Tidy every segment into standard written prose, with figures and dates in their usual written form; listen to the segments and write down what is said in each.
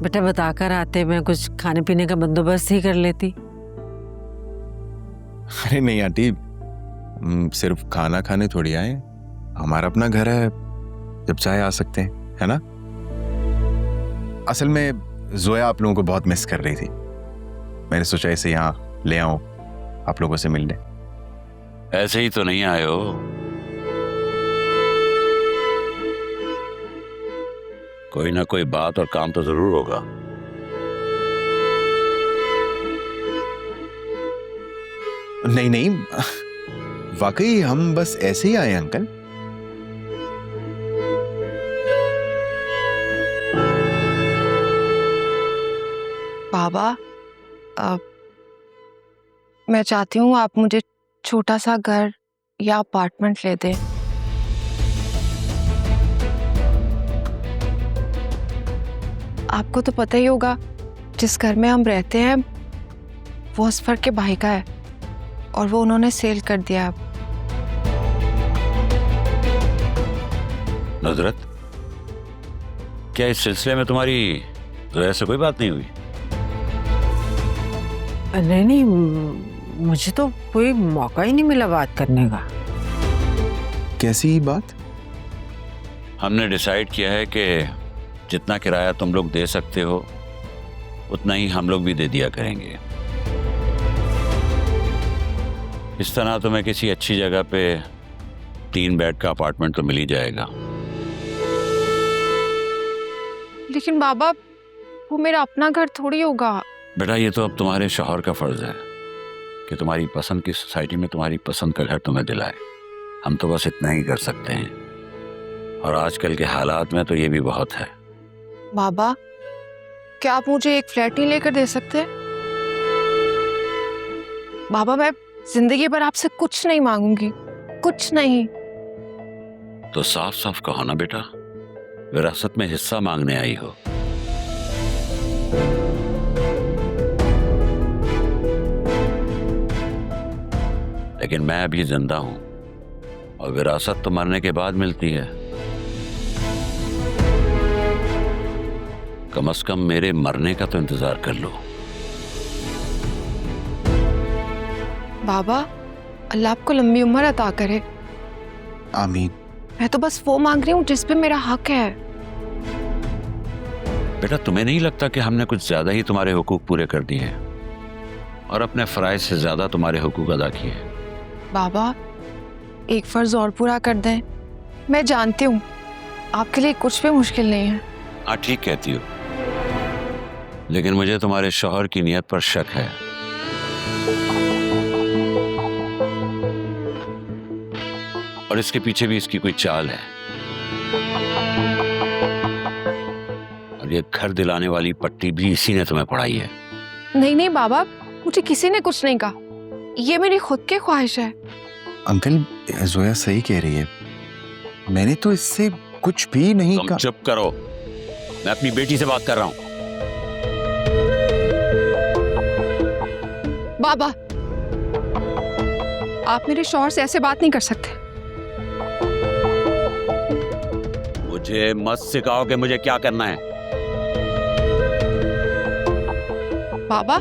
बेटा बताकर आते, मैं कुछ खाने पीने का बंदोबस्त ही कर लेती। अरे नहीं आंटी, सिर्फ खाना खाने थोड़ी आए, हमारा अपना घर है, जब चाहे आ सकते हैं, है ना। असल में जोया आप लोगों को बहुत मिस कर रही थी, मैंने सोचा इसे यहाँ ले आऊं आप लोगों से मिलने। ऐसे ही तो नहीं आए हो, कोई ना कोई बात और काम तो जरूर होगा। नहीं नहीं, वाकई हम बस ऐसे ही आए अंकल। बाबा, मैं चाहती हूँ आप मुझे छोटा सा घर या अपार्टमेंट ले दें। आपको तो पता ही होगा, जिस घर में हम रहते हैं वो असफर के भाई का है और वो उन्होंने सेल कर दिया। नुसरत, क्या इस सिलसिले में तुम्हारी जोया से कोई बात नहीं हुई? नहीं नहीं, मुझे तो कोई मौका ही नहीं मिला बात करने का। कैसी बात? हमने डिसाइड किया है कि जितना किराया तुम लोग दे सकते हो उतना ही हम लोग भी दे दिया करेंगे। इस तरह तुम्हें किसी अच्छी जगह पे 3 बेड का अपार्टमेंट तो मिल ही जाएगा। लेकिन बाबा, वो मेरा अपना घर थोड़ी होगा। बेटा, ये तो अब तुम्हारे शौहर का फर्ज है कि तुम्हारी पसंद की सोसाइटी में तुम्हारी पसंद का घर तुम्हें दिलाए। हम तो बस इतना ही कर सकते हैं, और आजकल के हालात में तो ये भी बहुत है। बाबा, क्या आप मुझे एक फ्लैट नहीं लेकर दे सकते? बाबा, मैं जिंदगी भर आपसे कुछ नहीं मांगूंगी, कुछ नहीं। तो साफ साफ कहो ना बेटा, विरासत में हिस्सा मांगने आई हो। लेकिन मैं अभी जिंदा हूं और विरासत तो मरने के बाद मिलती है। कम से कम मेरे मरने का तो इंतजार कर लो। बाबा, अल्लाह आपको लंबी उम्र अता करे। आमीन। मैं तो बस वो मांग रही हूँ जिस पे मेरा हक है। बेटा, तुम्हें नहीं लगता कि हमने कुछ ज्यादा ही तुम्हारे हुकूक पूरे कर दिए हैं और अपने फराइज से ज्यादा तुम्हारे हुकूक अदा किए? बाबा, एक फर्ज और पूरा कर दें। मैं जानती हूँ आपके लिए कुछ भी मुश्किल नहीं है। हाँ, ठीक कहती हो, लेकिन मुझे तुम्हारे शौहर की नीयत पर शक है। और इसके पीछे भी इसकी कोई चाल है। और ये घर दिलाने वाली पट्टी भी इसी ने तुम्हें पढ़ाई है। नहीं नहीं बाबा, मुझे किसी ने कुछ नहीं कहा, ये मेरी खुद की ख्वाहिश है। अंकल, जोया सही कह रही है, मैंने तो इससे कुछ भी नहीं तुम कहा। चुप करो, मैं अपनी बेटी से बात कर रहा हूं। बाबा, आप मेरे शौहर से ऐसे बात नहीं कर सकते। मुझे मत सिखाओ कि मुझे क्या करना है। बाबा,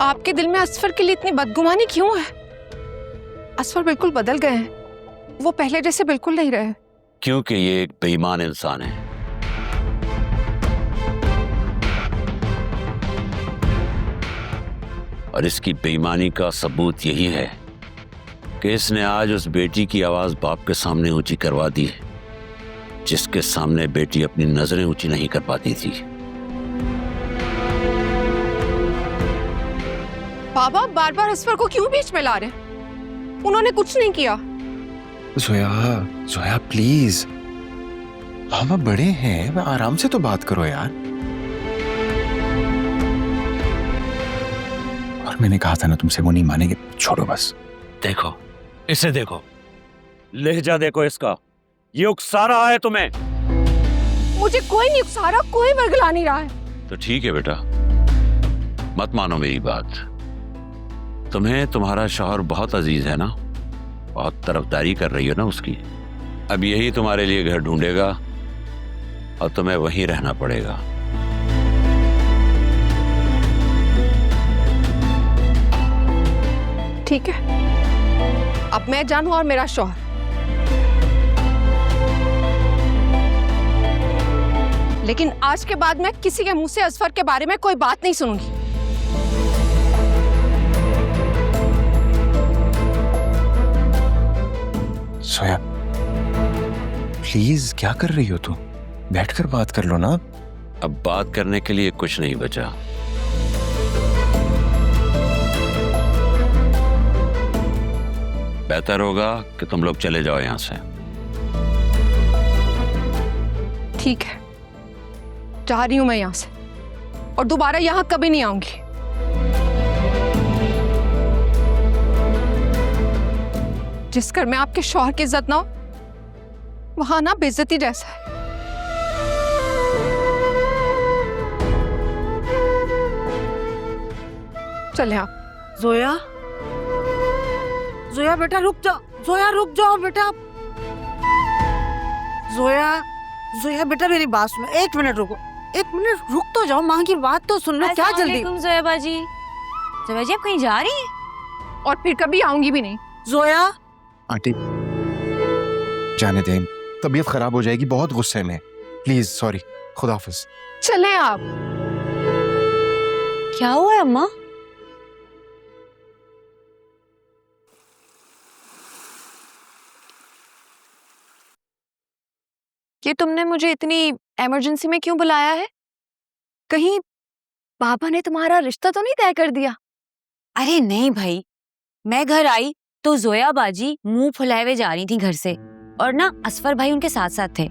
आपके दिल में असफर के लिए इतनी बदगुमानी क्यों है? असफर बिल्कुल बदल गए हैं, वो पहले जैसे बिल्कुल नहीं रहे। क्योंकि ये एक बेईमान इंसान है। और इसकी बेईमानी का सबूत यही है कि इसने आज उस बेटी की आवाज बाप के सामने ऊंची करवा दी है, जिसके सामने बेटी अपनी नजरें ऊंची नहीं कर पाती थी। बाबा, बार बार असफर को क्यों बीच में ला रहे? उन्होंने कुछ नहीं किया। जोया, जोया प्लीज, हम अब बड़े हैं, आराम से तो बात करो यार। और मैंने कहा था ना तुमसे, वो नहीं मानेंगे, छोड़ो बस। देखो, इसे देखो, लहजा देखो इसका, ये उकसा रहा है तुम्हें। मुझे कोई नहीं उकसा रहा, कोई वर्गला नहीं रहा है। तो ठीक है बेटा, मत मानो मेरी बात। तुम्हें तुम्हारा शौहर बहुत अजीज है ना, बहुत तरफदारी कर रही हो ना उसकी। अब यही तुम्हारे लिए घर ढूंढेगा और तुम्हें वहीं रहना पड़ेगा। ठीक है, अब मैं जानू और मेरा शौहर। लेकिन आज के बाद मैं किसी के मुंह से असफर के बारे में कोई बात नहीं सुनूंगी। सोया, प्लीज क्या कर रही हो तुम? बैठकर बात कर लो ना। अब बात करने के लिए कुछ नहीं बचा। बेहतर होगा कि तुम लोग चले जाओ यहां से। ठीक है, जा रही हूं मैं यहां से और दोबारा यहां कभी नहीं आऊंगी। जिस घर में आपके शौहर की इज्जत ना हो, वहां ना बेइज्जती जैसा है। चले आप। जोया, जोया बेटा रुक जाओ, जोया रुक जाओ बेटा। जोया, जोया बेटा मेरी बात सुनो, 1 मिनट रुको, 1 मिनट रुक तो जाओ, माँ की बात तो सुन लो। क्या जल्दी? जोया बाजी, जोया जी आप कहीं जा रही हैं? और फिर कभी आऊंगी भी नहीं। जोया, आंटी जाने दें, तबीयत खराब हो जाएगी, बहुत गुस्से में। प्लीज सॉरी, खुदा हाफिज। चलें आप। क्या हुआ है अम्मा? ये तुमने मुझे इतनी इमरजेंसी में क्यों बुलाया है? कहीं पापा ने तुम्हारा रिश्ता तो नहीं तय कर दिया? अरे नहीं भाई, मैं घर आई तो जोया बाजी मुंह फुलाए हुए जा रही थी घर से, और ना असफर भाई उनके साथ साथ थे।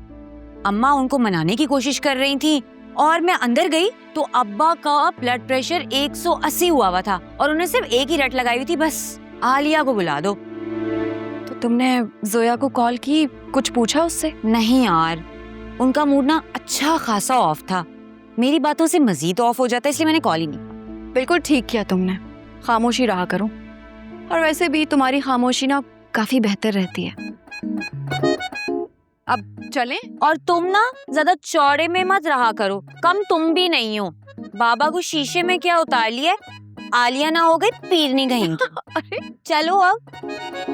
अम्मा उनको मनाने की कोशिश कर रही थी और मैं अंदर गई तो अब्बा का ब्लड प्रेशर 180 हुआ हुआ था और उन्हें सिर्फ एक ही रट लगाई हुई थी, बस आलिया को बुला दो। तो तुमने जोया को कॉल की, कुछ पूछा उससे? नहीं यार, उनका मूड ना अच्छा खासा ऑफ था, मेरी बातों से मजीद ऑफ हो जाता, इसलिए मैंने कॉल ही नहीं। बिल्कुल ठीक किया तुमने, खामोशी रहा करो। और वैसे भी तुम्हारी खामोशी ना काफी बेहतर रहती है। अब चलें? और तुम ना ज्यादा चौड़े में मत रहा करो, कम तुम भी नहीं हो। बाबा को शीशे में क्या उतार लिया, आलिया ना हो गई पीरनी कहीं की। अरे चलो अब।